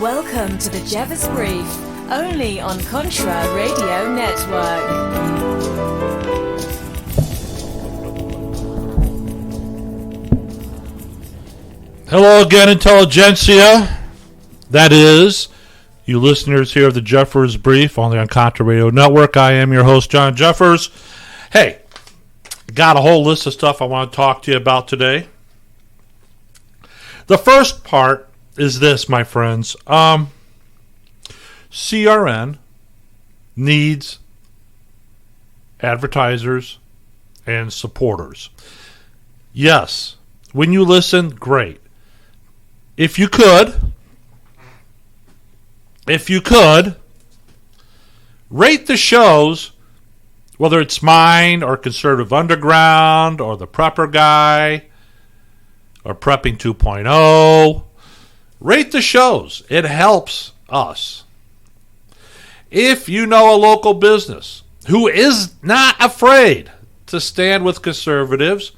Welcome to the Jeffers Brief, only on Contra Radio Network. Hello again, Intelligentsia. That is, you listeners here of the Jeffers Brief, only on Contra Radio Network. I am your host, John Jeffers. Hey, got a whole list of stuff I want to talk to you about today. The first part is this, my friends. CRN needs advertisers and supporters. Yes, when you listen, great. If you could, rate the shows, whether it's mine or Conservative Underground or The Prepper Guy or Prepping 2.0. Rate the shows. It helps us. If you know a local business who is not afraid to stand with conservatives,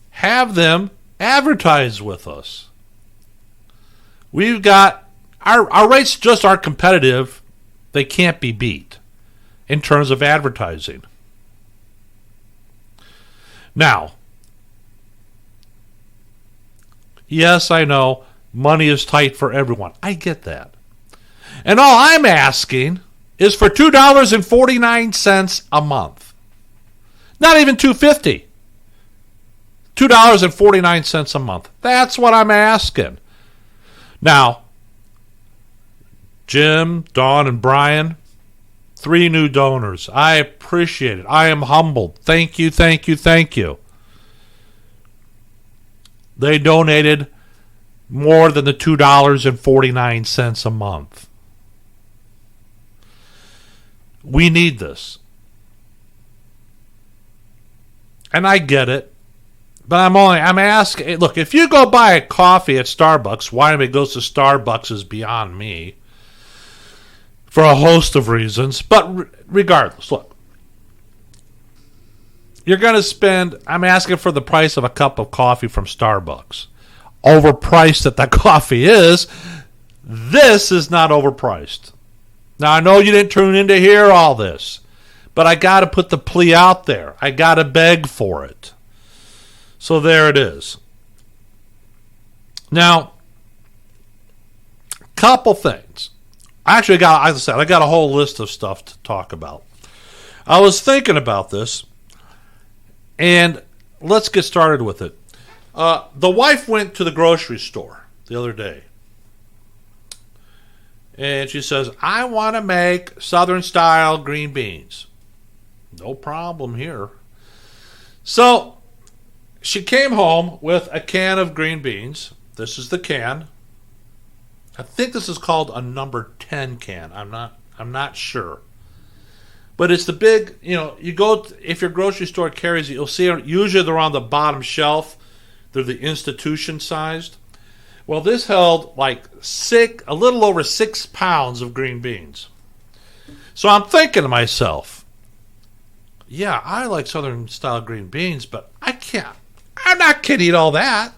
have them advertise with us. We've got our rates just aren't competitive. They can't be beat in terms of advertising. Now, yes, I know money is tight for everyone. I get that. And all I'm asking is for $2.49 a month. Not even $2.50. $2.49 a month. That's what I'm asking. Now, Jim, Dawn, and Brian, 3 new donors. I appreciate it. I am humbled. Thank you, thank you, thank you. They donated more than the $2.49 a month. We need this. And I get it. But I'm asking, look, if you go buy a coffee at Starbucks, why anybody goes to Starbucks is beyond me. For a host of reasons. But regardless, look. You're going to spend, I'm asking for the price of a cup of coffee from Starbucks. Overpriced that coffee is, this is not overpriced. Now, I know you didn't tune in to hear all this, but I got to put the plea out there. I got to beg for it. So there it is. Now, couple things. Actually, as I got a whole list of stuff to talk about. I was thinking about this, and let's get started with it. The wife went to the grocery store the other day. And she says, I want to make Southern-style green beans. No problem here. So, she came home with a can of green beans. This is the can. I think this is called a number 10 can. I'm not sure. But it's the big, you go, if your grocery store carries it, you'll see it. Usually they're on the bottom shelf. They're the institution sized. Well, this held like a little over 6 pounds of green beans. So I'm thinking to myself, yeah, I like Southern style green beans, but I'm not going to eat all that.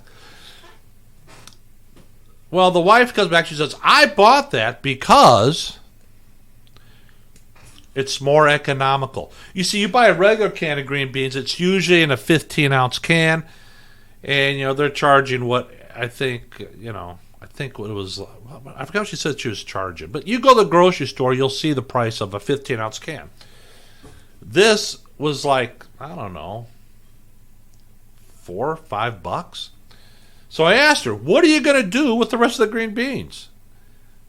Well, the wife comes back, she says, I bought that because it's more economical. You see, you buy a regular can of green beans, it's usually in a 15-ounce can, and, they're charging what I think what it was, I forgot what she said she was charging. But you go to the grocery store, you'll see the price of a 15-ounce can. This was like, I don't know, $4 or $5. So I asked her, what are you going to do with the rest of the green beans?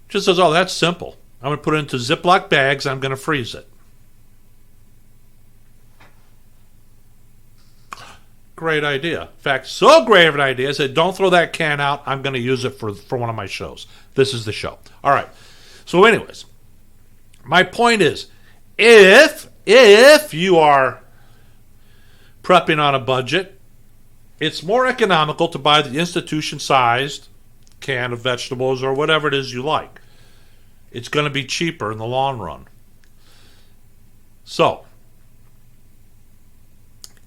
She says, oh, that's simple. I'm going to put it into Ziploc bags and I'm going to freeze it. Great idea. In fact, so great of an idea, I said, don't throw that can out. I'm going to use it for one of my shows. This is the show. All right. So anyways, my point is, if you are prepping on a budget, it's more economical to buy the institution-sized can of vegetables or whatever it is you like. It's going to be cheaper in the long run. So,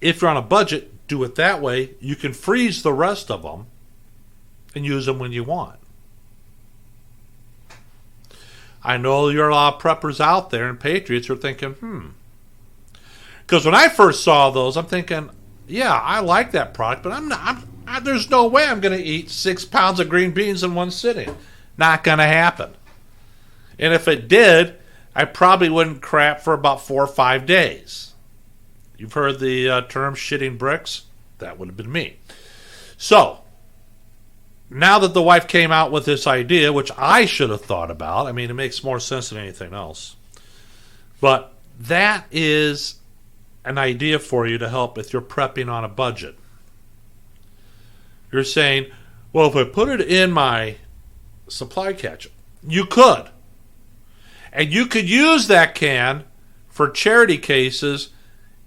if you're on a budget, do it that way. You can freeze the rest of them and use them when you want. I know there are a lot of preppers out there and patriots who are thinking, Because when I first saw those, I'm thinking, yeah, I like that product, but there's no way I'm going to eat 6 pounds of green beans in one sitting. Not going to happen. And if it did, I probably wouldn't crap for about 4 or 5 days. You've heard the term shitting bricks? That would have been me. So, now that the wife came out with this idea, which I should have thought about, I mean, it makes more sense than anything else. But that is an idea for you to help if you're prepping on a budget. You're saying, well, if I put it in my supply catcher, you could. And you could use that can for charity cases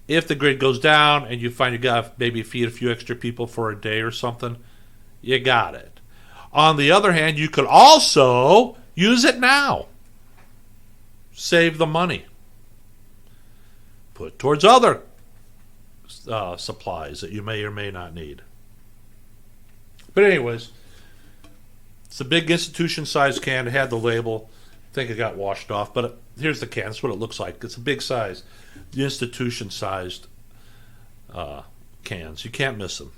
if the grid goes down and you find you got to maybe feed a few extra people for a day or something. You got it. On the other hand, you could also use it now. Save the money. Put it towards other supplies that you may or may not need. But anyways, it's a big institution-sized can. It had the label. I think it got washed off, but here's the can. That's what it looks like. It's a big size. The institution-sized cans. You can't miss them.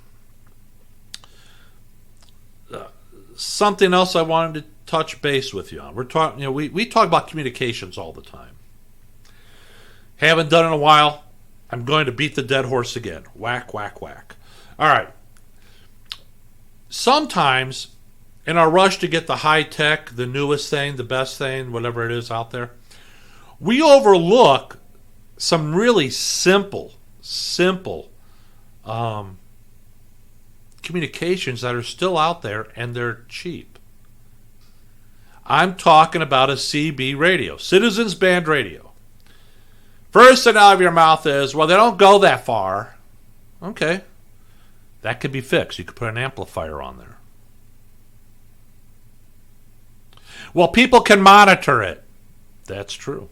Something else I wanted to touch base with you on. We're talking. We talk about communications all the time. Haven't done it in a while. I'm going to beat the dead horse again. Whack, whack, whack. All right. Sometimes, in our rush to get the high tech, the newest thing, the best thing, whatever it is out there, we overlook some really simple communications that are still out there, and they're cheap. I'm talking about a CB radio, Citizens Band Radio. First thing out of your mouth is, well, they don't go that far. Okay. That could be fixed. You could put an amplifier on there. Well, people can monitor it. That's true.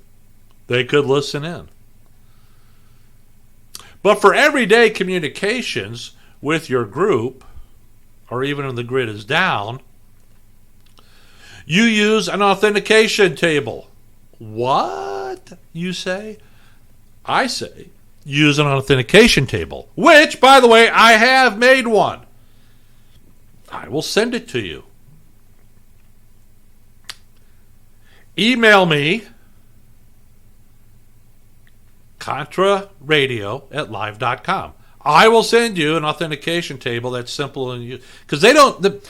They could listen in. But for everyday communications with your group, or even when the grid is down, you use an authentication table. What? You say? I say, use an authentication table, which, by the way, I have made one. I will send it to you. Email me, contraradio@live.com. I will send you an authentication table that's simple and you, because they don't.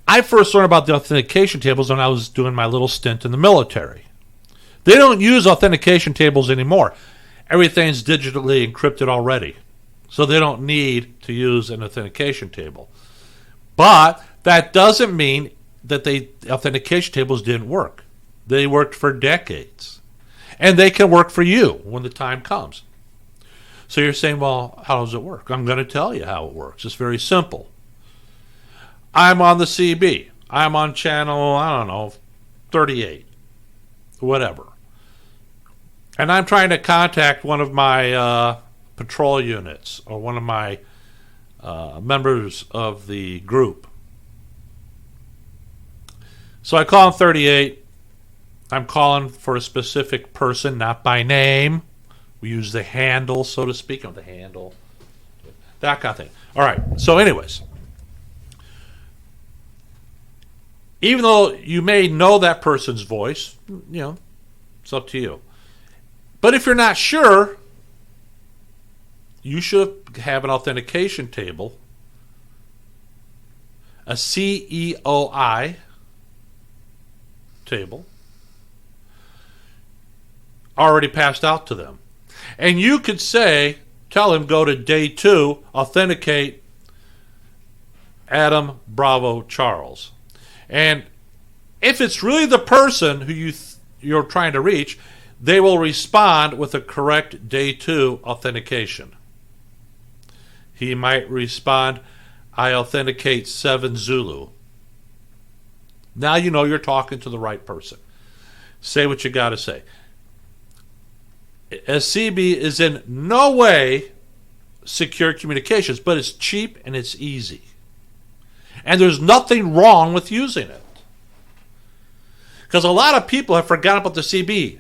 I first learned about the authentication tables when I was doing my little stint in the military. They don't use authentication tables anymore. Everything's digitally encrypted already, so they don't need to use an authentication table. But that doesn't mean that the authentication tables didn't work. They worked for decades, and they can work for you when the time comes. So you're saying, well, how does it work? I'm going to tell you how it works. It's very simple. I'm on the CB. I'm on channel, 38, whatever. And I'm trying to contact one of my patrol units or one of my members of the group. So I call him 38. I'm calling for a specific person, not by name. We use the handle, so to speak, the handle, that kind of thing. All right. So anyways, even though you may know that person's voice, it's up to you. But if you're not sure, you should have an authentication table, a CEOI table, already passed out to them. And you could tell him, go to day 2, authenticate Adam Bravo Charles. And if it's really the person who you're trying to reach, they will respond with a correct day 2 authentication. He might respond, I authenticate 7 Zulu. Now you know you're talking to the right person. Say what you got to say. SCB is in no way secure communications, but it's cheap and it's easy. And there's nothing wrong with using it. Because a lot of people have forgotten about the CB.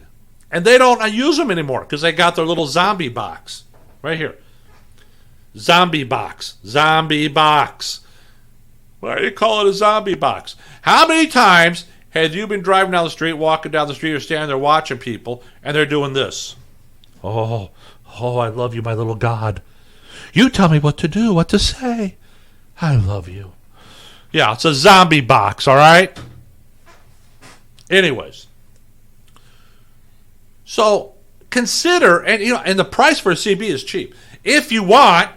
And they don't use them anymore because they got their little zombie box. Right here. Zombie box. Zombie box. Why do you call it a zombie box? How many times have you been driving down the street, walking down the street, or standing there watching people, and they're doing this? Oh, I love you, my little God. You tell me what to do, what to say. I love you. Yeah, it's a zombie box, all right? Anyways. So consider, and the price for a CB is cheap. If you want,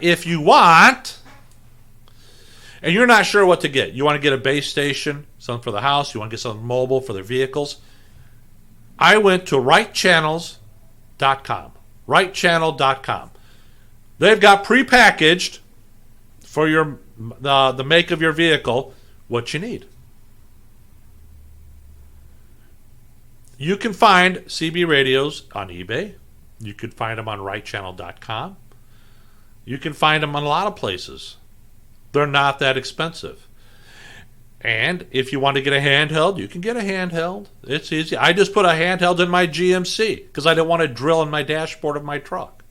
and you're not sure what to get, you want to get a base station, something for the house, you want to get something mobile for their vehicles, I went to rightchannels.com. Rightchannel.com. They've got prepackaged for the make of your vehicle what you need. You can find CB radios on eBay. You can find them on rightchannel.com. You can find them on a lot of places. They're not that expensive. And if you want to get a handheld, you can get a handheld. It's easy. I just put a handheld in my GMC because I didn't want to drill in my dashboard of my truck.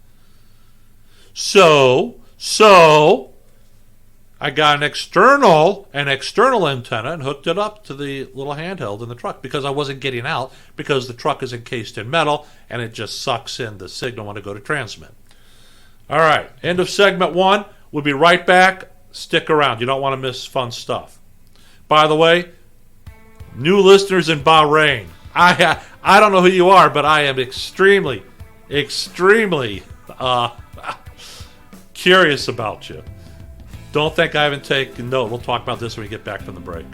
So I got an external antenna and hooked it up to the little handheld in the truck because I wasn't getting out because the truck is encased in metal and it just sucks in the signal when I go to transmit. All right, end of segment 1. We'll be right back. Stick around. You don't want to miss fun stuff. By the way, new listeners in Bahrain. I don't know who you are, but I am extremely curious about you. Don't think I haven't taken note. We'll talk about this when we get back from the break.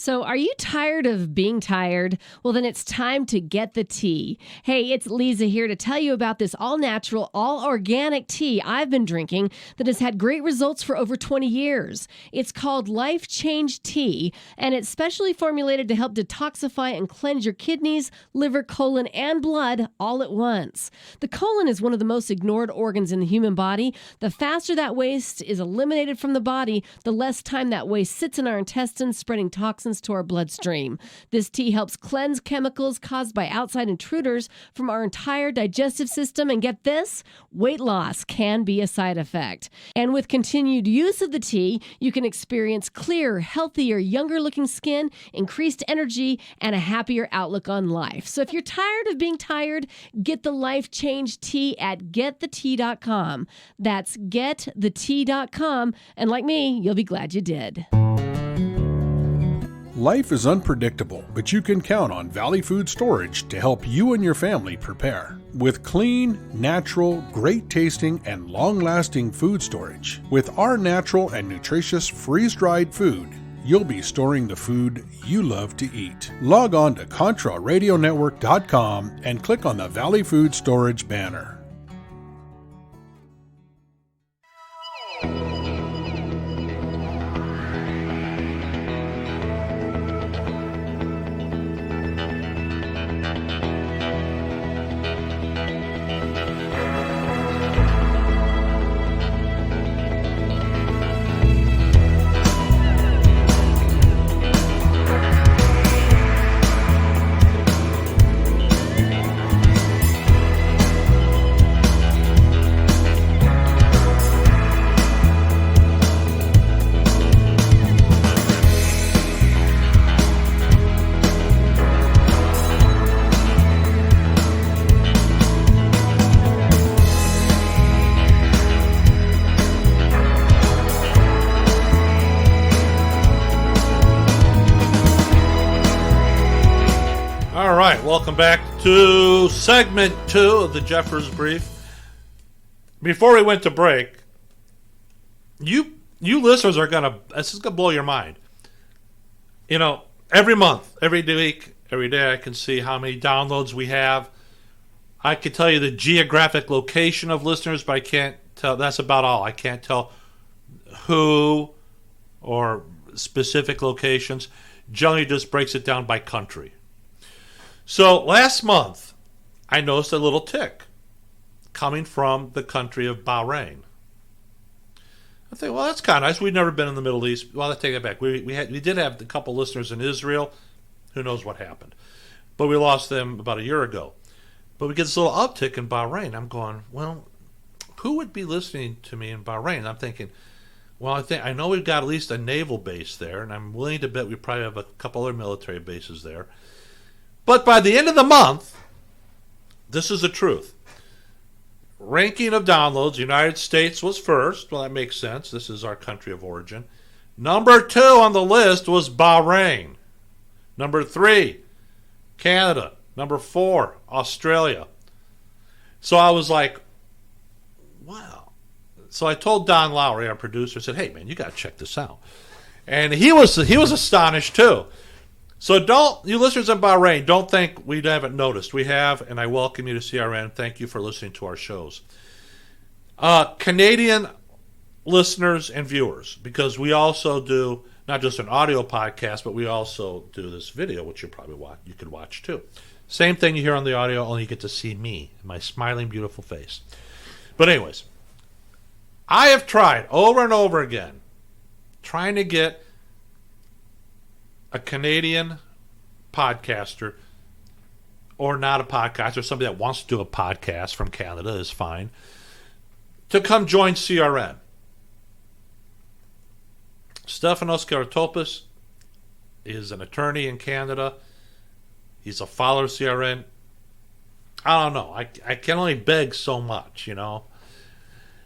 So are you tired of being tired? Well, then it's time to get the tea. Hey, it's Lisa here to tell you about this all-natural, all-organic tea I've been drinking that has had great results for over 20 years. It's called Life Change Tea, and it's specially formulated to help detoxify and cleanse your kidneys, liver, colon, and blood all at once. The colon is one of the most ignored organs in the human body. The faster that waste is eliminated from the body, the less time that waste sits in our intestines, spreading toxins to our bloodstream. This tea helps cleanse chemicals caused by outside intruders from our entire digestive system. And get this, weight loss can be a side effect. And with continued use of the tea, you can experience clearer, healthier, younger looking skin, increased energy, and a happier outlook on life. So if you're tired of being tired, get the Life Change Tea at getthetea.com. That's getthetea.com. And like me, you'll be glad you did. Life is unpredictable, but you can count on Valley Food Storage to help you and your family prepare. With clean, natural, great-tasting, and long-lasting food storage, with our natural and nutritious freeze-dried food, you'll be storing the food you love to eat. Log on to ContraRadioNetwork.com and click on the Valley Food Storage banner. Welcome back to segment 2 of the Jeffers Brief. Before we went to break, you listeners are this is gonna blow your mind. You know, every month, every week, every day, I can see how many downloads we have. I can tell you the geographic location of listeners, but I can't tell. That's about all. I can't tell who or specific locations. Generally just breaks it down by country. So last month, I noticed a little tick coming from the country of Bahrain. I think, well, that's kind of nice. We've never been in the Middle East. Well, let's take it back. We did have a couple listeners in Israel. Who knows what happened? But we lost them about a year ago. But we get this little uptick in Bahrain. I'm going, well, who would be listening to me in Bahrain? I'm thinking, well, I know we've got at least a naval base there, and I'm willing to bet we probably have a couple other military bases there. But by the end of the month, this is the truth. Ranking of downloads, United States was first. Well, that makes sense. This is our country of origin. Number 2 on the list was Bahrain. Number 3, Canada. Number 4, Australia. So I was like, wow. So I told Don Lowry, our producer, I said, hey, man, you got to check this out. And he was astonished, too. So you listeners in Bahrain, don't think we haven't noticed. We have, and I welcome you to CRN. Thank you for listening to our shows. Canadian listeners and viewers, because we also do not just an audio podcast, but we also do this video, which you could watch too. Same thing you hear on the audio, only you get to see me, my smiling, beautiful face. But anyways, I have tried over and over again trying to get a Canadian podcaster, or not a podcaster, somebody that wants to do a podcast from Canada is fine, to come join CRN. Stefanos Karatopoulos is an attorney in Canada. He's a follower of CRN. I don't know. I can only beg so much, you know.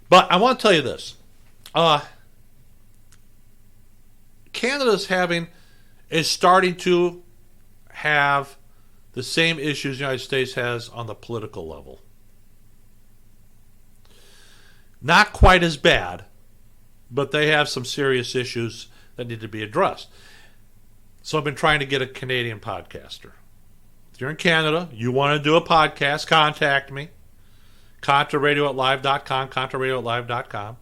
But I want to tell you this. Canada is starting to have the same issues the United States has on the political level. Not quite as bad, but they have some serious issues that need to be addressed. So I've been trying to get a Canadian podcaster. If you're in Canada, you want to do a podcast, contact me. ContraRadio@live.com, ContraRadio@live.com.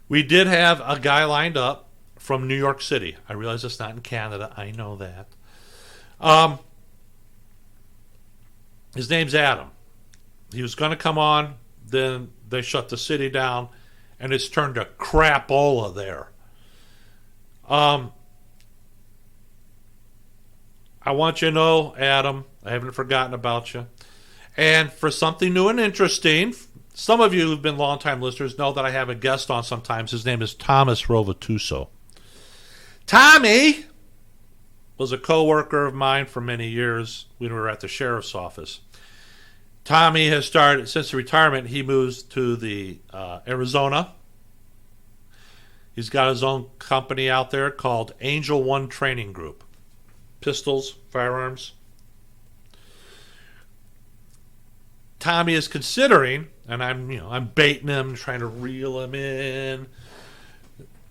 We did have a guy lined up from New York City. I realize it's not in Canada. I know that. His name's Adam. He was going to come on. Then they shut the city down, and it's turned to crapola there. I want you to know, Adam, I haven't forgotten about you. And for something new and interesting, some of you who've been longtime listeners know that I have a guest on sometimes. His name is Thomas Rovatuso. Tommy was a co-worker of mine for many years when we were at the sheriff's office. Tommy has started, since retirement, he moves to the Arizona. He's got his own company out there called Angel One Training Group. Pistols, firearms. Tommy is considering, and I'm baiting him, trying to reel him in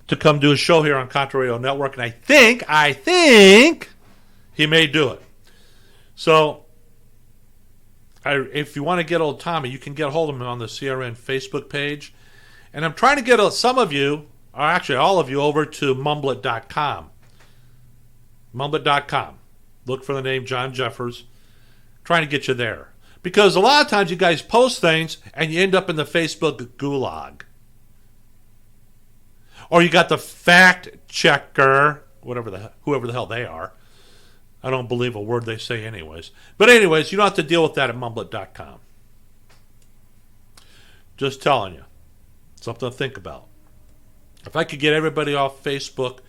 to come do a show here on Contra Radio Network, and I think he may do it. So, if you want to get hold of Tommy, you can get hold of him on the CRN Facebook page. And I'm trying to get some of you, or actually all of you, over to Mumblet.com. Mumblet.com. Look for the name John Jeffers. Trying to get you there. Because a lot of times you guys post things and you end up in the Facebook gulag. Or you got the fact checker, whoever the hell they are. I don't believe a word they say anyways. But anyways, you don't have to deal with that at Mumblet.com. Just telling you. Something to think about. If I could get everybody off Facebook,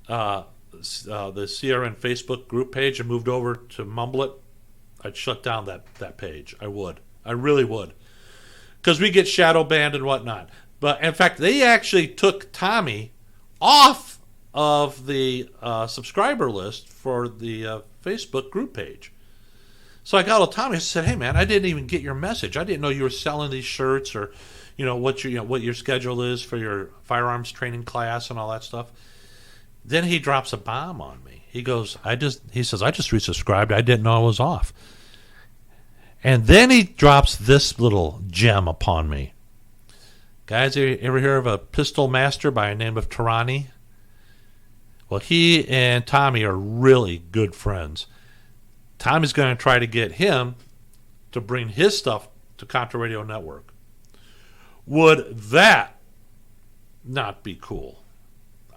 the CRN Facebook group page, and moved over to Mumblet, I'd shut down that page. I would. I really would. Because we get shadow banned and whatnot. But in fact, they actually took Tommy off of the subscriber list for the Facebook group page. So I got to Tommy and said, "Hey man, I didn't even get your message. I didn't know you were selling these shirts, or what your schedule is for your firearms training class and all that stuff." Then he drops a bomb on me. He goes, he says, "I just resubscribed. I didn't know I was off." And then he drops this little gem upon me. Guys, ever hear of a pistol master by the name of Tarani? Well, he and Tommy are really good friends. Tommy's going to try to get him to bring his stuff to Contra Radio Network. Would that not be cool?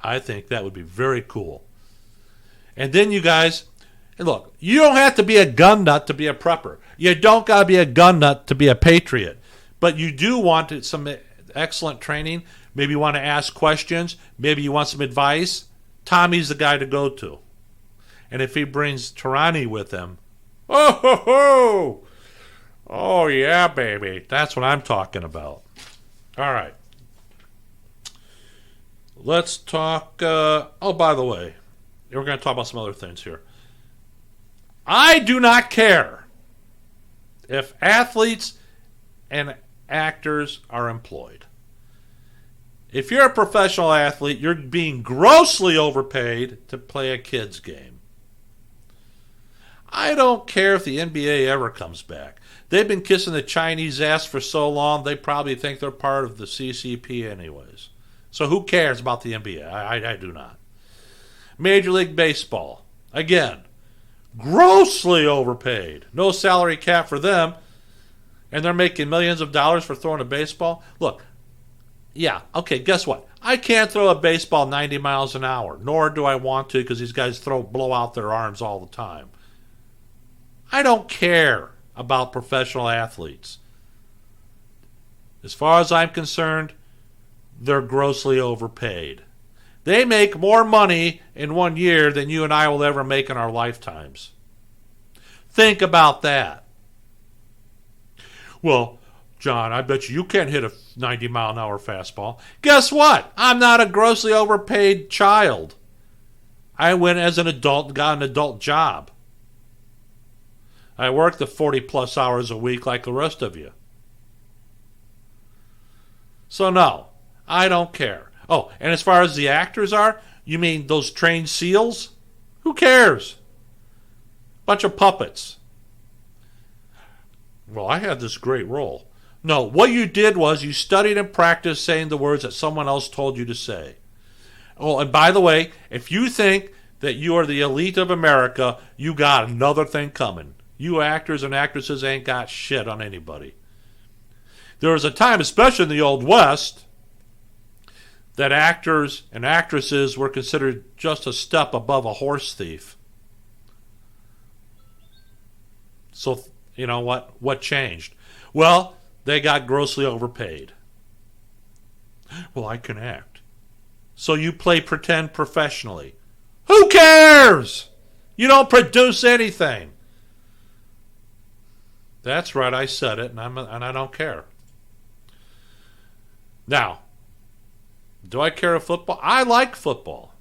I think that would be very cool. And then you guys, look, you don't have to be a gun nut to be a prepper. You don't got to be a gun nut to be a patriot. But you do want some excellent training. Maybe you want to ask questions. Maybe you want some advice. Tommy's the guy to go to. And if he brings Tarani with him, oh, ho, ho. Oh, yeah, baby. That's what I'm talking about. All right. Let's talk. Oh, by the way, we're going to talk about some other things here. I do not care if athletes and actors are employed. If you're a professional athlete, you're being grossly overpaid to play a kid's game. I don't care if the NBA ever comes back. They've been kissing the Chinese ass for so long, they probably think they're part of the CCP anyways. So who cares about the NBA? I do not. Major League Baseball, again, grossly overpaid. No salary cap for them, and they're making millions of dollars for throwing a baseball. Look, yeah, okay, guess what? I can't throw a baseball 90 miles an hour, nor do I want to because these guys blow out their arms all the time. I don't care about professional athletes. As far as I'm concerned, they're grossly overpaid. They make more money in 1 year than you and I will ever make in our lifetimes. Think about that. Well, John, I bet you can't hit a 90-mile-an-hour fastball. Guess what? I'm not a grossly overpaid child. I went as an adult and got an adult job. I work the 40-plus hours a week like the rest of you. So no, I don't care. Oh, and as far as the actors are, you mean those trained SEALs? Who cares? Bunch of puppets. Well, I had this great role. No, what you did was you studied and practiced saying the words that someone else told you to say. Oh, and by the way, if you think that you are the elite of America, you got another thing coming. You actors and actresses ain't got shit on anybody. There was a time, especially in the Old West, that actors and actresses were considered just a step above a horse thief. So, you know what? What changed? Well, they got grossly overpaid. Well, I can act. So you play pretend professionally. Who cares? You don't produce anything. That's right, I said it, and I don't care. Now, do I care of football? I like football.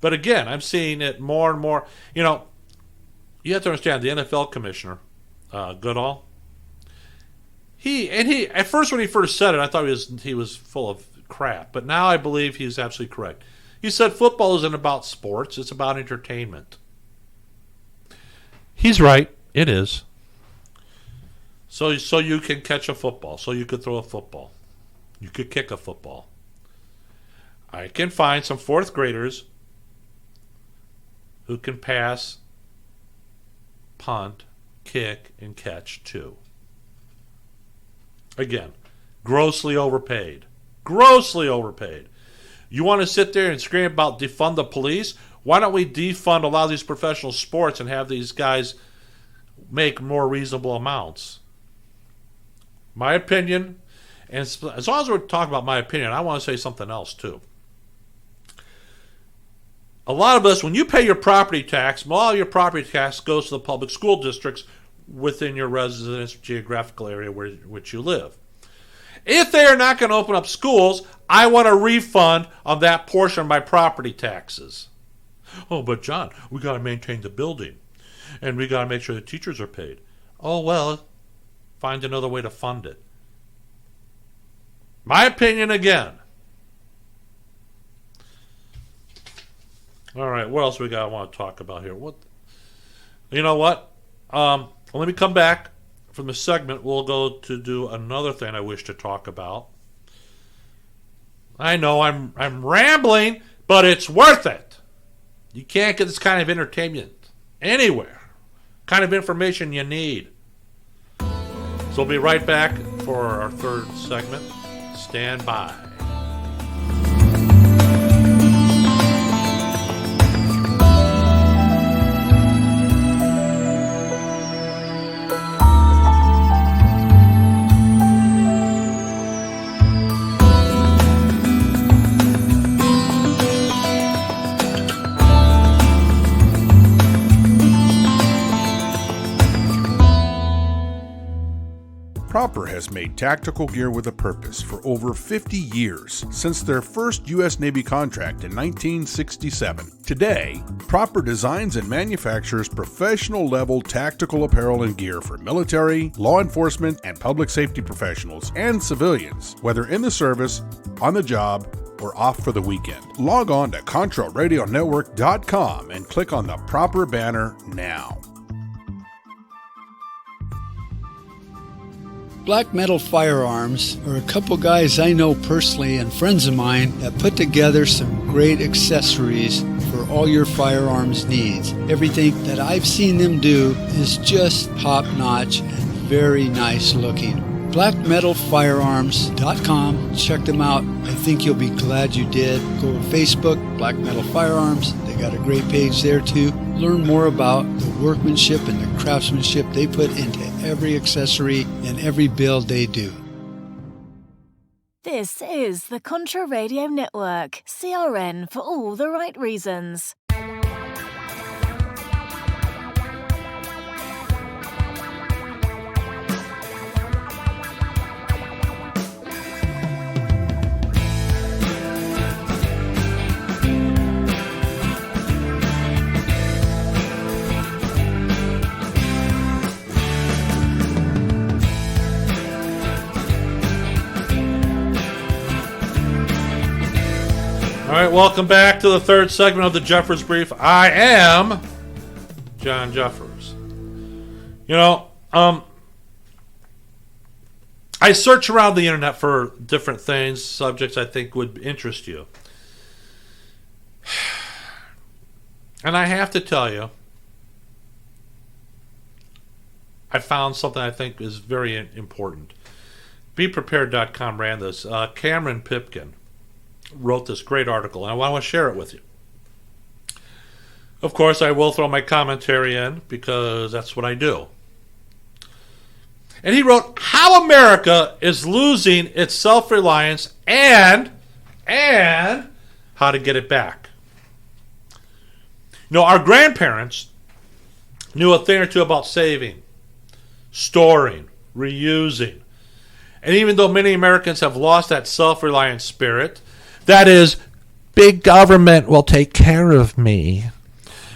But again, I'm seeing it more and more. You know, you have to understand the NFL commissioner, Goodall. He at first when he first said it, I thought he was full of crap. But now I believe he's absolutely correct. He said football isn't about sports; it's about entertainment. He's right. It is. So you can catch a football. So you could throw a football. You could kick a football. I can find some fourth graders who can pass, punt, kick, and catch too. Again, grossly overpaid. Grossly overpaid. You want to sit there and scream about defund the police? Why don't we defund a lot of these professional sports and have these guys make more reasonable amounts? My opinion, and as long as we're talking about my opinion, I want to say something else too. A lot of us, when you pay your property tax, all your property tax goes to the public school districts within your residence geographical area which you live. If they are not going to open up schools, I want a refund on that portion of my property taxes. Oh, but John, we got to maintain the building, and we got to make sure the teachers are paid. Oh, well, find another way to fund it. My opinion again. All right, what else we got? I want to talk about here. You know what? Let me come back from the segment, we'll go to do another thing I wish to talk about. I know I'm rambling, but it's worth it. You can't get this kind of entertainment anywhere. Kind of information you need. So we'll be right back for our third segment. Stand by. Proper has made tactical gear with a purpose for over 50 years, since their first U.S. Navy contract in 1967. Today, Proper designs and manufactures professional-level tactical apparel and gear for military, law enforcement, and public safety professionals and civilians, whether in the service, on the job, or off for the weekend. Log on to ContraRadioNetwork.com and click on the Proper banner now. Black Metal Firearms are a couple guys I know personally and friends of mine that put together some great accessories for all your firearms needs. Everything that I've seen them do is just top-notch and very nice looking. BlackMetalFirearms.com. Check them out. I think you'll be glad you did. Go to Facebook, Black Metal Firearms. They got a great page there too. Learn more about the workmanship and the craftsmanship they put into every accessory and every build they do. This is the Contra Radio Network, CRN for all the right reasons. All right, welcome back to the third segment of the Jeffers Brief. I am John Jeffers. You know, I search around the internet for different things, subjects I think would interest you. And I have to tell you, I found something I think is very important. BePrepared.com ran this. Cameron Pipkin wrote this great article, and I want to share it with you. Of course, I will throw my commentary in because that's what I do. And he wrote, How America is Losing Its Self-Reliance and How to Get It Back. You know, our grandparents knew a thing or two about saving, storing, reusing. And even though many Americans have lost that self-reliance spirit, that is, big government will take care of me,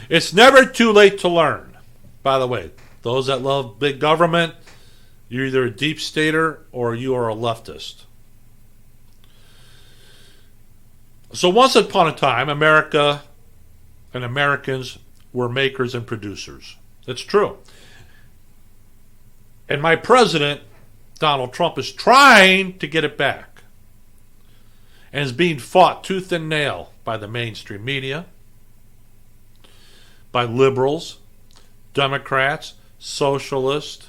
it's never too late to learn. By the way, those that love big government, you're either a deep stater or you are a leftist. So once upon a time, America and Americans were makers and producers. It's true. And my president, Donald Trump, is trying to get it back. And is being fought tooth and nail by the mainstream media, by liberals, Democrats, socialists.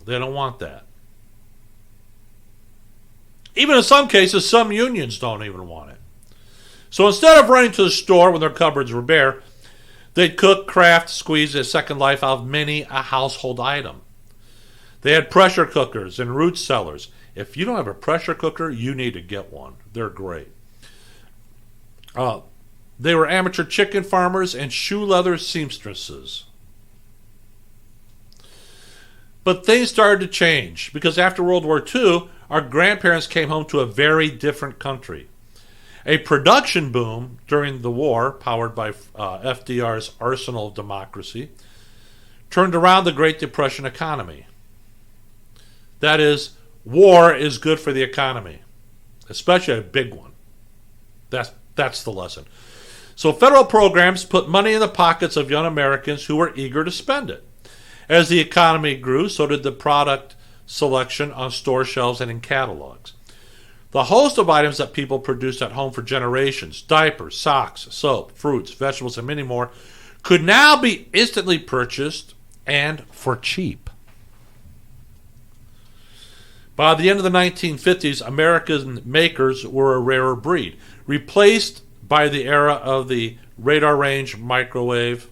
They don't want that. Even in some cases, some unions don't even want it. So instead of running to the store when their cupboards were bare, they'd cook, craft, squeeze a second life out of many a household item. They had pressure cookers and root cellars. If you don't have a pressure cooker, you need to get one. They're great. They were amateur chicken farmers and shoe leather seamstresses. But things started to change because after World War II, our grandparents came home to a very different country. A production boom during the war, powered by FDR's arsenal of democracy, turned around the Great Depression economy. That is, war is good for the economy, especially a big one. That's the lesson. So federal programs put money in the pockets of young Americans who were eager to spend it. As the economy grew, so did the product selection on store shelves and in catalogs. The host of items that people produced at home for generations, diapers, socks, soap, fruits, vegetables, and many more, could now be instantly purchased and for cheap. By the end of the 1950s, American makers were a rarer breed, replaced by the era of the radar range microwave,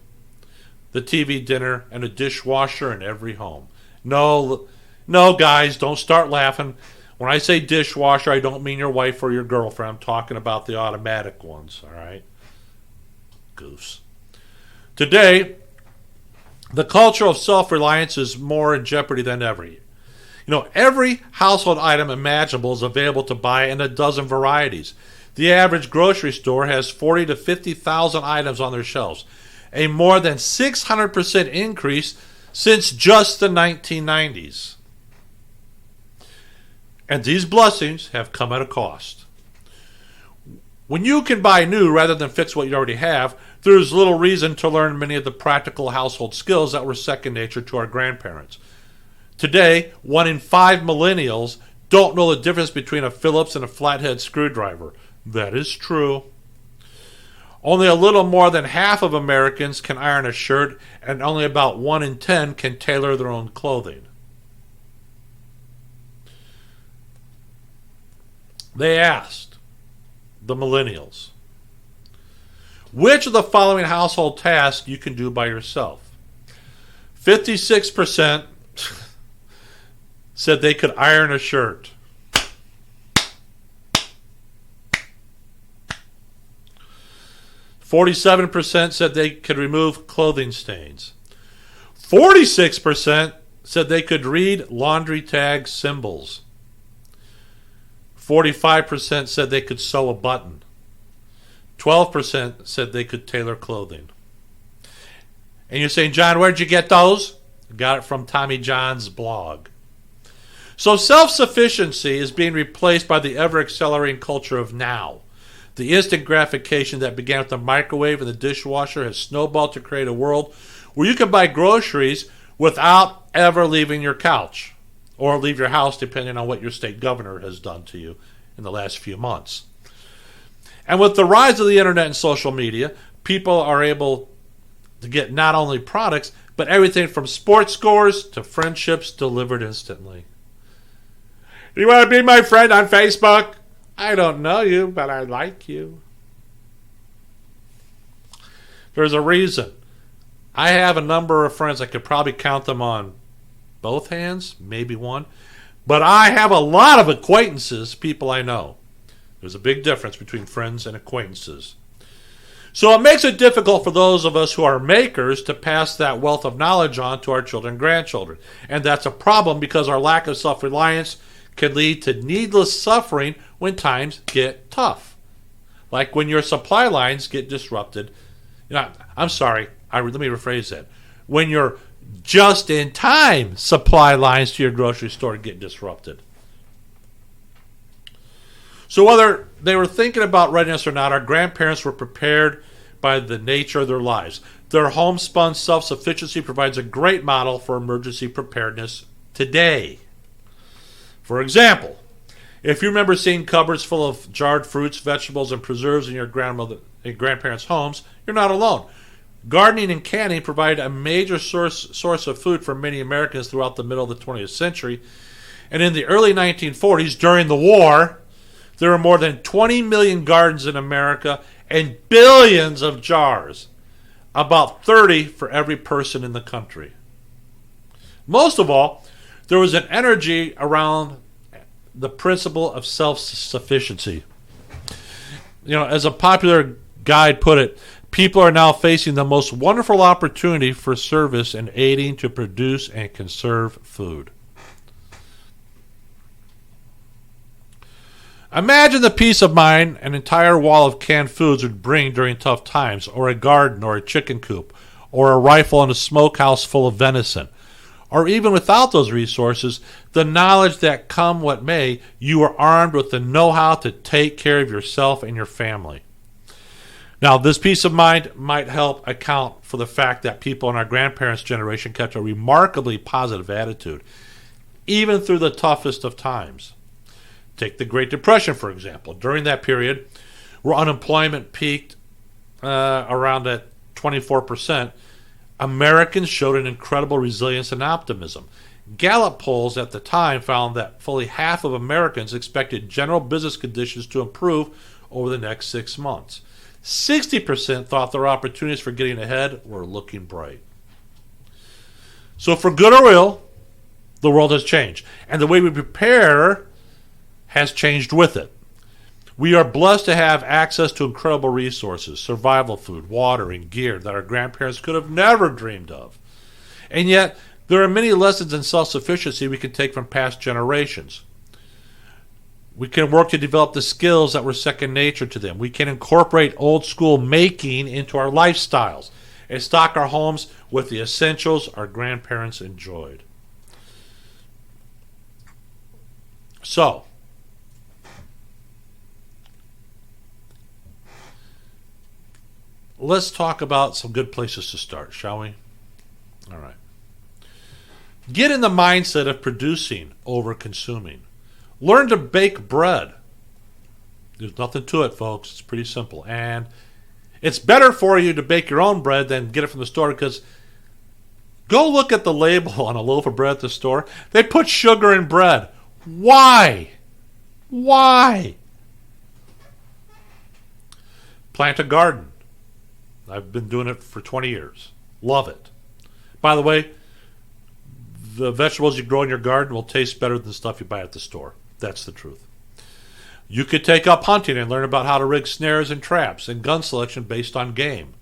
the TV dinner, and a dishwasher in every home. No, guys, don't start laughing. When I say dishwasher, I don't mean your wife or your girlfriend. I'm talking about the automatic ones, all right? Goose. Today, the culture of self-reliance is more in jeopardy than ever. Every household item imaginable is available to buy in a dozen varieties. The average grocery store has 40 to 50,000 items on their shelves, a more than 600% increase since just the 1990s. And these blessings have come at a cost. When you can buy new rather than fix what you already have, there's little reason to learn many of the practical household skills that were second nature to our grandparents. Today, 1 in 5 millennials don't know the difference between a Phillips and a flathead screwdriver. That is true. Only a little more than half of Americans can iron a shirt, and only about 1 in 10 can tailor their own clothing. They asked the millennials, which of the following household tasks you can do by yourself? 56% said they could iron a shirt. 47% said they could remove clothing stains. 46% said they could read laundry tag symbols. 45% said they could sew a button. 12% said they could tailor clothing. And you're saying, John, where'd you get those? Got it from Tommy John's blog. So self-sufficiency is being replaced by the ever-accelerating culture of now. The instant gratification that began with the microwave and the dishwasher has snowballed to create a world where you can buy groceries without ever leaving your couch or leave your house, depending on what your state governor has done to you in the last few months. And with the rise of the internet and social media, people are able to get not only products, but everything from sports scores to friendships delivered instantly. You want to be my friend on Facebook? I don't know you, but I like you. There's a reason. I have a number of friends. I could probably count them on both hands, maybe one. But I have a lot of acquaintances, people I know. There's a big difference between friends and acquaintances. So it makes it difficult for those of us who are makers to pass that wealth of knowledge on to our children and grandchildren. And that's a problem because our lack of self-reliance can lead to needless suffering when times get tough. Like when your supply lines get disrupted. I'm sorry, let me rephrase that. When your just-in-time supply lines to your grocery store get disrupted. So whether they were thinking about readiness or not, our grandparents were prepared by the nature of their lives. Their homespun self-sufficiency provides a great model for emergency preparedness today. For example, if you remember seeing cupboards full of jarred fruits, vegetables, and preserves in your grandparents' homes, you're not alone. Gardening and canning provided a major source of food for many Americans throughout the middle of the 20th century. And in the early 1940s, during the war, there were more than 20 million gardens in America and billions of jars, about 30 for every person in the country. Most of all, there was an energy around the principle of self-sufficiency. As a popular guide put it, people are now facing the most wonderful opportunity for service in aiding to produce and conserve food. Imagine the peace of mind an entire wall of canned foods would bring during tough times, or a garden or a chicken coop, or a rifle and a smokehouse full of venison. Or even without those resources, the knowledge that come what may, you are armed with the know-how to take care of yourself and your family. Now, this peace of mind might help account for the fact that people in our grandparents' generation kept a remarkably positive attitude, even through the toughest of times. Take the Great Depression, for example. During that period, where unemployment peaked around at 24%, Americans showed an incredible resilience and optimism. Gallup polls at the time found that fully half of Americans expected general business conditions to improve over the next 6 months. 60% thought their opportunities for getting ahead were looking bright. So for good or ill, the world has changed. And the way we prepare has changed with it. We are blessed to have access to incredible resources, survival food, water, and gear that our grandparents could have never dreamed of. And yet, there are many lessons in self-sufficiency we can take from past generations. We can work to develop the skills that were second nature to them. We can incorporate old school making into our lifestyles and stock our homes with the essentials our grandparents enjoyed. So, let's talk about some good places to start, shall we? All right. Get in the mindset of producing over consuming. Learn to bake bread. There's nothing to it, folks. It's pretty simple. And it's better for you to bake your own bread than get it from the store, because go look at the label on a loaf of bread at the store. They put sugar in bread. Why? Why? Plant a garden. I've been doing it for 20 years. Love it. By the way, the vegetables you grow in your garden will taste better than the stuff you buy at the store. That's the truth. You could take up hunting and learn about how to rig snares and traps and gun selection based on game.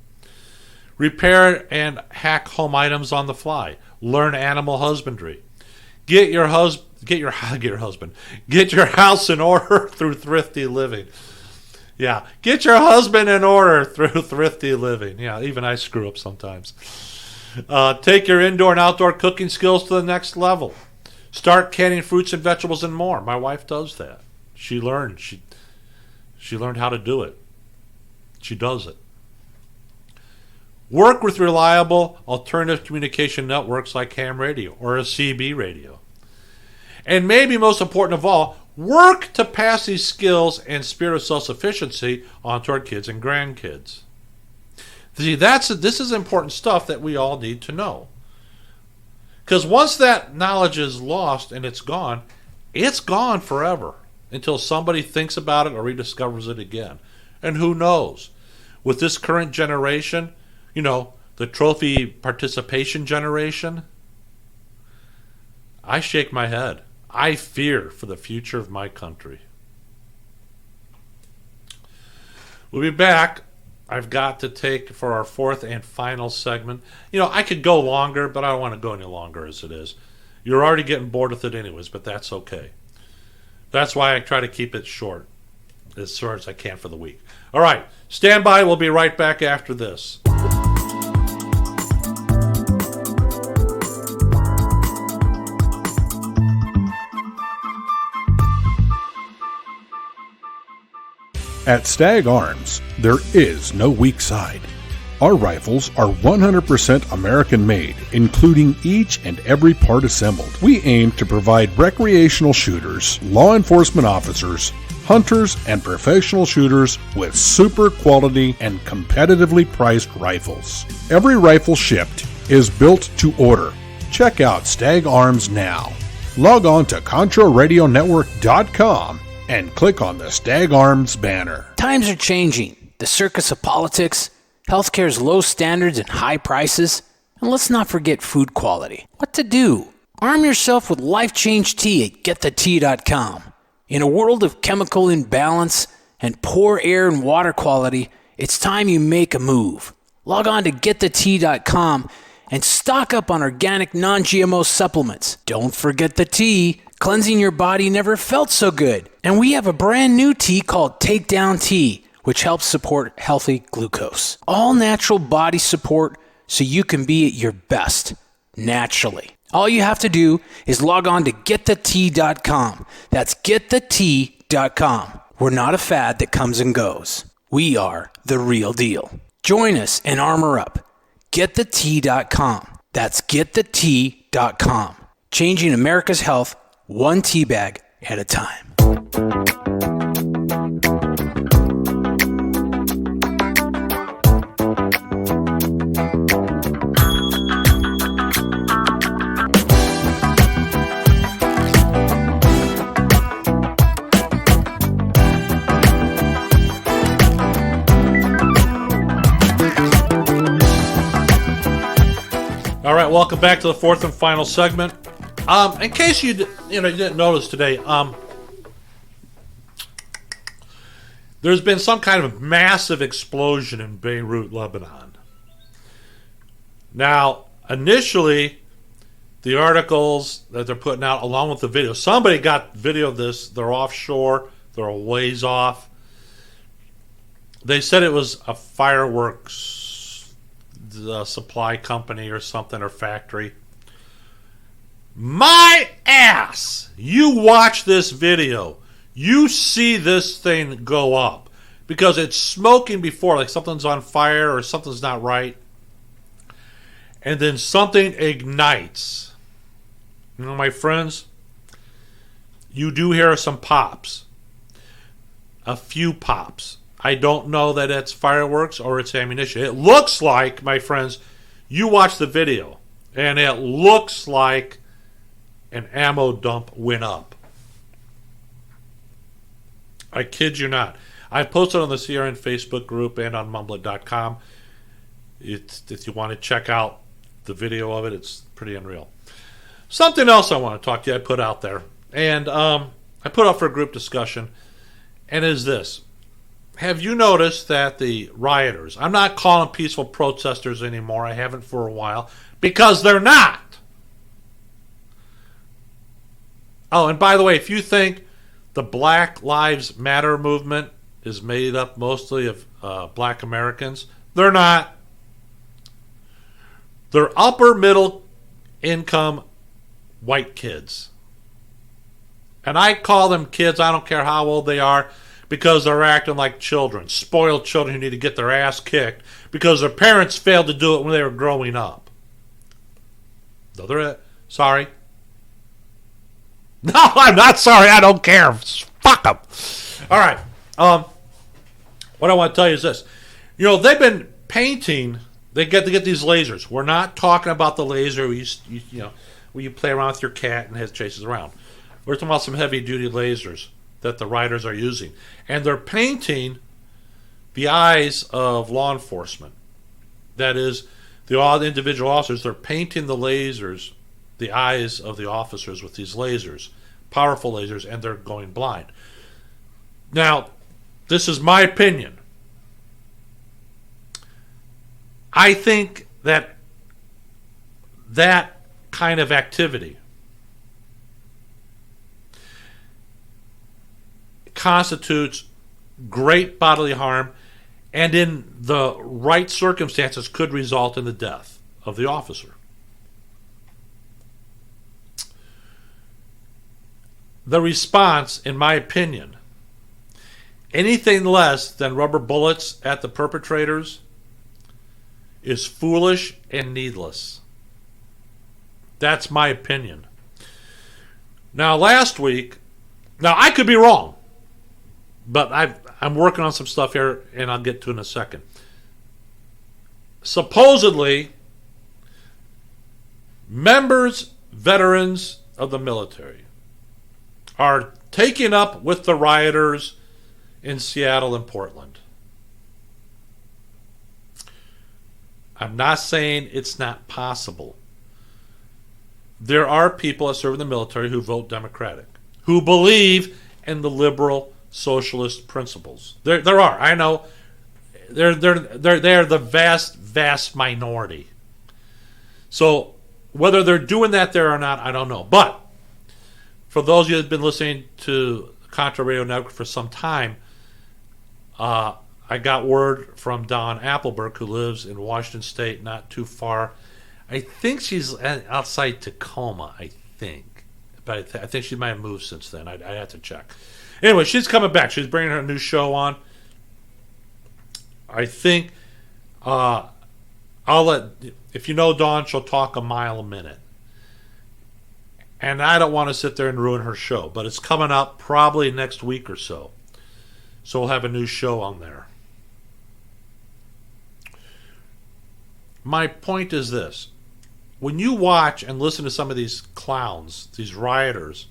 Repair and hack home items on the fly. Learn animal husbandry. Get your house in order through thrifty living. Yeah, get your husband in order through thrifty living. Yeah, even I screw up sometimes. Take your indoor and outdoor cooking skills to the next level. Start canning fruits and vegetables and more. My wife does that. She learned. She learned how to do it. She does it. Work with reliable alternative communication networks like ham radio or a CB radio. And maybe most important of all, work to pass these skills and spirit of self-sufficiency onto our kids and grandkids. See, this is important stuff that we all need to know. Because once that knowledge is lost and it's gone forever until somebody thinks about it or rediscovers it again. And who knows? With this current generation, the trophy participation generation, I shake my head. I fear for the future of my country. We'll be back. I've got to take for our fourth and final segment. I could go longer, but I don't want to go any longer as it is. You're already getting bored with it anyways, but that's okay. That's why I try to keep it short, as short as I can for the week. All right, stand by. We'll be right back after this. At Stag Arms, there is no weak side. Our rifles are 100% American made, including each and every part assembled. We aim to provide recreational shooters, law enforcement officers, hunters, and professional shooters with super quality and competitively priced rifles. Every rifle shipped is built to order. Check out Stag Arms now. Log on to ContraRadioNetwork.com and click on the Stag Arms banner. Times are changing. The circus of politics, healthcare's low standards and high prices, and let's not forget food quality. What to do? Arm yourself with Life Change Tea at GetTheTea.com. In a world of chemical imbalance and poor air and water quality, it's time you make a move. Log on to GetTheTea.com and stock up on organic non-GMO supplements. Don't forget the tea. Cleansing your body never felt so good. And we have a brand new tea called Takedown Tea, which helps support healthy glucose. All natural body support so you can be at your best, naturally. All you have to do is log on to GetTheTea.com. That's GetTheTea.com. We're not a fad that comes and goes. We are the real deal. Join us and armor up. GetTheT.com. That's GetTheT.com. Changing America's health one tea bag at a time. All right, welcome back to the fourth and final segment. In case you didn't notice today, there's been some kind of massive explosion in Beirut, Lebanon. Now, initially, the articles that they're putting out, along with the video, somebody got video of this. They're offshore. They're a ways off. They said it was a fireworks supply company or something, or factory. My ass! You watch this video, you see this thing go up because it's smoking before, like something's on fire or something's not right, and then something ignites. You know, my friends, you do hear some pops, a few pops. I don't know that it's fireworks or it's ammunition. It looks like, my friends, you watch the video, and it looks like an ammo dump went up. I kid you not. I posted on the CRN Facebook group and on mumblet.com. If you want to check out the video of it, it's pretty unreal. Something else I want to talk to you, I put out there, and I put up for a group discussion, and is this. Have you noticed that the rioters, I'm not calling peaceful protesters anymore, I haven't for a while, because they're not. Oh, and by the way, if you think the Black Lives Matter movement is made up mostly of black Americans, they're not. They're upper middle income white kids. And I call them kids, I don't care how old they are, because they're acting like children, spoiled children who need to get their ass kicked because their parents failed to do it when they were growing up. No, they're sorry. No, I'm not sorry. I don't care. Fuck them. All right. What I want to tell you is this. You know, they've been painting. They get to get these lasers. We're not talking about the laser where you play around with your cat and it chases around. We're talking about some heavy-duty lasers that the riders are using. And they're painting the eyes of law enforcement. That is, the individual officers, they're painting the lasers, the eyes of the officers with these lasers, powerful lasers, and they're going blind. Now, this is my opinion. I think that kind of activity constitutes great bodily harm and in the right circumstances could result in the death of the officer. The response, in my opinion, anything less than rubber bullets at the perpetrators is foolish and needless. That's my opinion. Now, last week, I could be wrong, but I'm working on some stuff here, and I'll get to it in a second. Supposedly, veterans of the military, are taking up with the rioters in Seattle and Portland. I'm not saying it's not possible. There are people that serve in the military who vote Democratic, who believe in the liberal socialist principles. There are. I know. They're the vast minority. So whether they're doing that there or not, I don't know. But for those of you that have been listening to Contra Radio Network for some time, I got word from Dawn Appleberg, who lives in Washington State, not too far. I think she's outside Tacoma, I think. But I think she might have moved since then. I have to check. Anyway, she's coming back. She's bringing her new show on. I think I'll if you know Dawn, she'll talk a mile a minute. And I don't want to sit there and ruin her show, but it's coming up probably next week or so. So we'll have a new show on there. My point is this. When you watch and listen to some of these clowns, these rioters,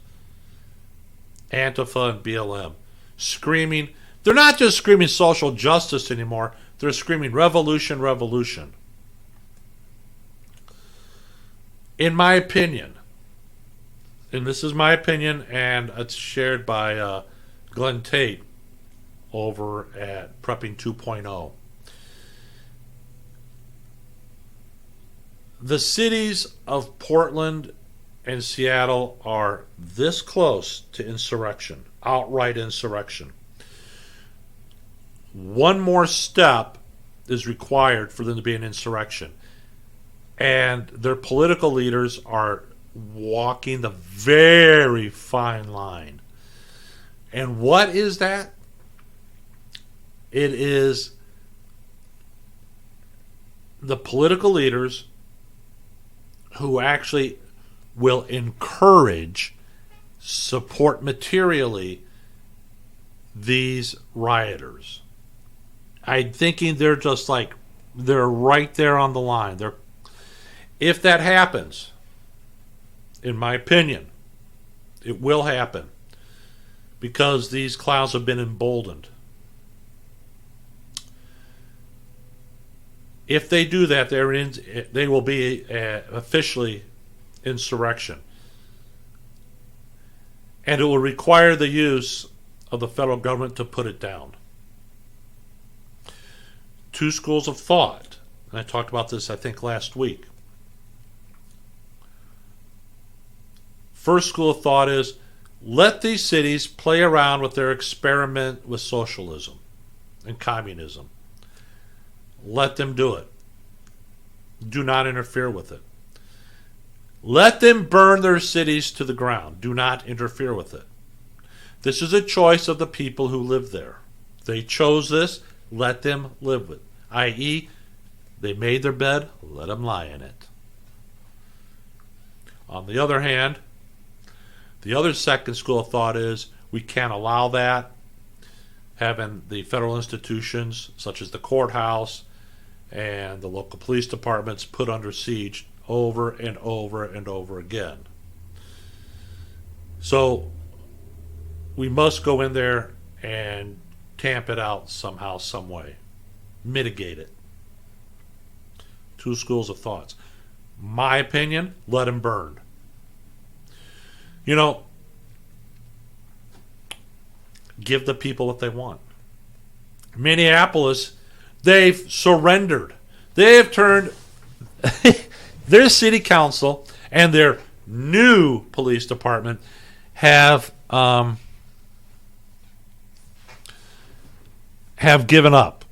Antifa and BLM, screaming, they're not just screaming social justice anymore, they're screaming revolution, revolution. In my opinion, and this is my opinion, and it's shared by Glenn Tate over at Prepping 2.0. The cities of Portland and Seattle are this close to insurrection, outright insurrection. One more step is required for them to be an insurrection. And their political leaders are walking the very fine line. And what is that? It is the political leaders who actually will encourage, support materially these rioters. I'm thinking they're just like, they're right there on the line. If that happens, in my opinion, it will happen because these clowns have been emboldened. If they do that, they will be officially insurrection. And it will require the use of the federal government to put it down. Two schools of thought. And I talked about this, I think, last week. First school of thought is, let these cities play around with their experiment with socialism and communism. Let them do it. Do not interfere with it. Let them burn their cities to the ground. Do not interfere with it. This is a choice of the people who live there. They chose this. Let them live with it. I.e., they made their bed. Let them lie in it. On the other hand, the other second school of thought is we can't allow that. Having the federal institutions, such as the courthouse and the local police departments, put under siege over and over and over again. So we must go in there and tamp it out somehow, some way. Mitigate it. Two schools of thoughts. My opinion, let them burn. You know, give the people what they want. Minneapolis, they've surrendered. They have turned their city council and their new police department have given up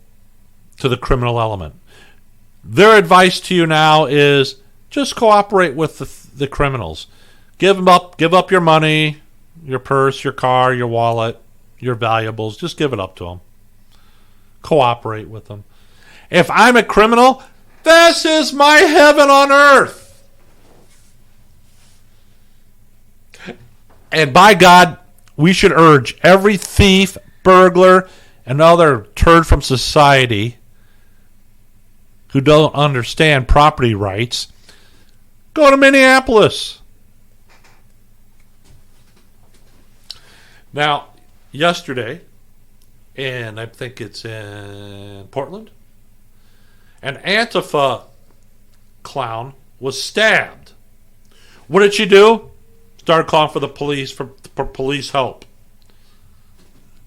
to the criminal element. Their advice to you now is just cooperate with the criminals. Give up your money, your purse, your car, your wallet, your valuables. Just give it up to them. Cooperate with them. If I'm a criminal, this is my heaven on earth. And by God, we should urge every thief, burglar, and other turd from society who don't understand property rights, go to Minneapolis. Now, yesterday, and I think it's in Portland, an Antifa clown was stabbed. What did she do? Started calling for the police for police help.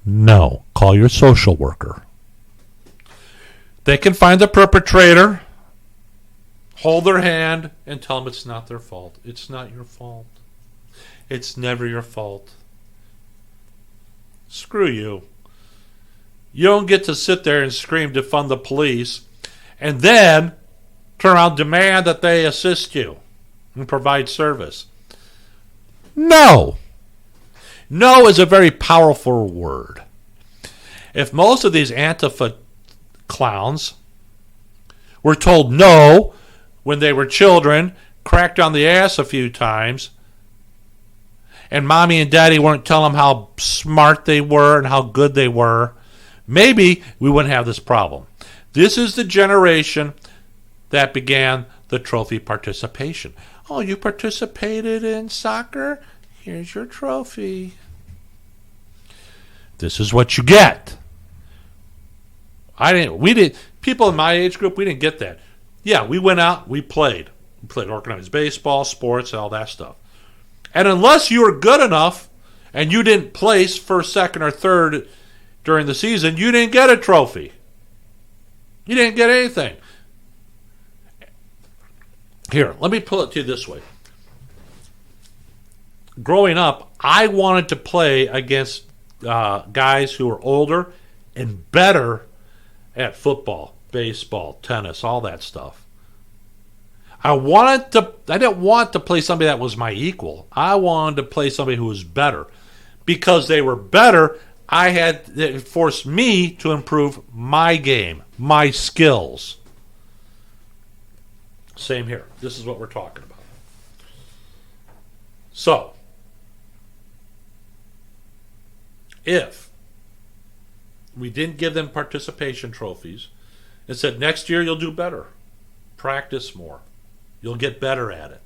No, call your social worker. They can find the perpetrator, hold their hand, and tell them it's not their fault. It's not your fault. It's never your fault. Screw you. You don't get to sit there and scream defund the police and then turn around and demand that they assist you and provide service. No. No is a very powerful word. If most of these Antifa clowns, were told no when they were children, cracked on the ass a few times, and mommy and daddy weren't telling them how smart they were and how good they were, maybe we wouldn't have this problem. This is the generation that began the trophy participation. Oh, you participated in soccer? Here's your trophy. This is what you get. People in my age group, we didn't get that. Yeah, we went out, we played. We played organized baseball, sports, all that stuff. And unless you were good enough and you didn't place first, second, or third during the season, you didn't get a trophy. You didn't get anything. Here, let me put it to you this way. Growing up, I wanted to play against guys who were older and better at football, baseball, tennis, all that stuff. I didn't want to play somebody that was my equal. I wanted to play somebody who was better. Because they were better, it forced me to improve my game, my skills. Same here. This is what we're talking about. So, if we didn't give them participation trophies and said, next year you'll do better, practice more, you'll get better at it.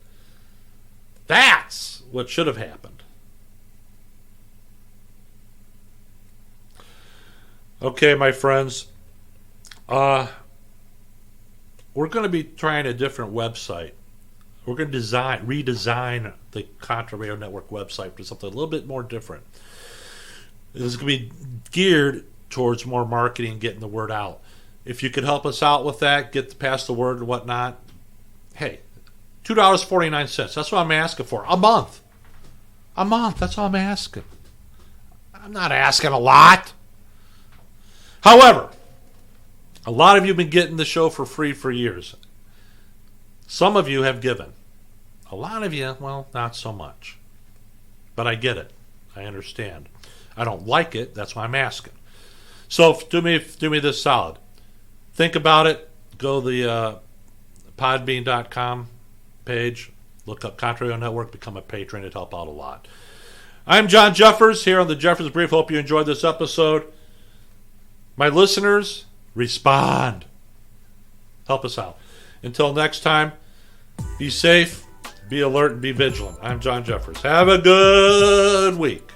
That's what should have happened. Okay, my friends. We're going to be trying a different website. We're going to redesign the Contra Radio Network website for something a little bit more different. This is going to be geared towards more marketing, getting the word out. If you could help us out with that, pass the word and whatnot, hey, $2.49. That's what I'm asking for. A month. That's all I'm asking. I'm not asking a lot. However, a lot of you have been getting the show for free for years. Some of you have given. A lot of you, well, not so much. But I get it. I understand. I don't like it. That's why I'm asking. So do me this solid. Think about it. Go to the podbean.com page. Look up Contra Radio Network. Become a patron. It'd help out a lot. I'm John Jeffers here on the Jeffers Brief. Hope you enjoyed this episode. My listeners, respond. Help us out. Until next time, be safe, be alert, and be vigilant. I'm John Jeffers. Have a good week.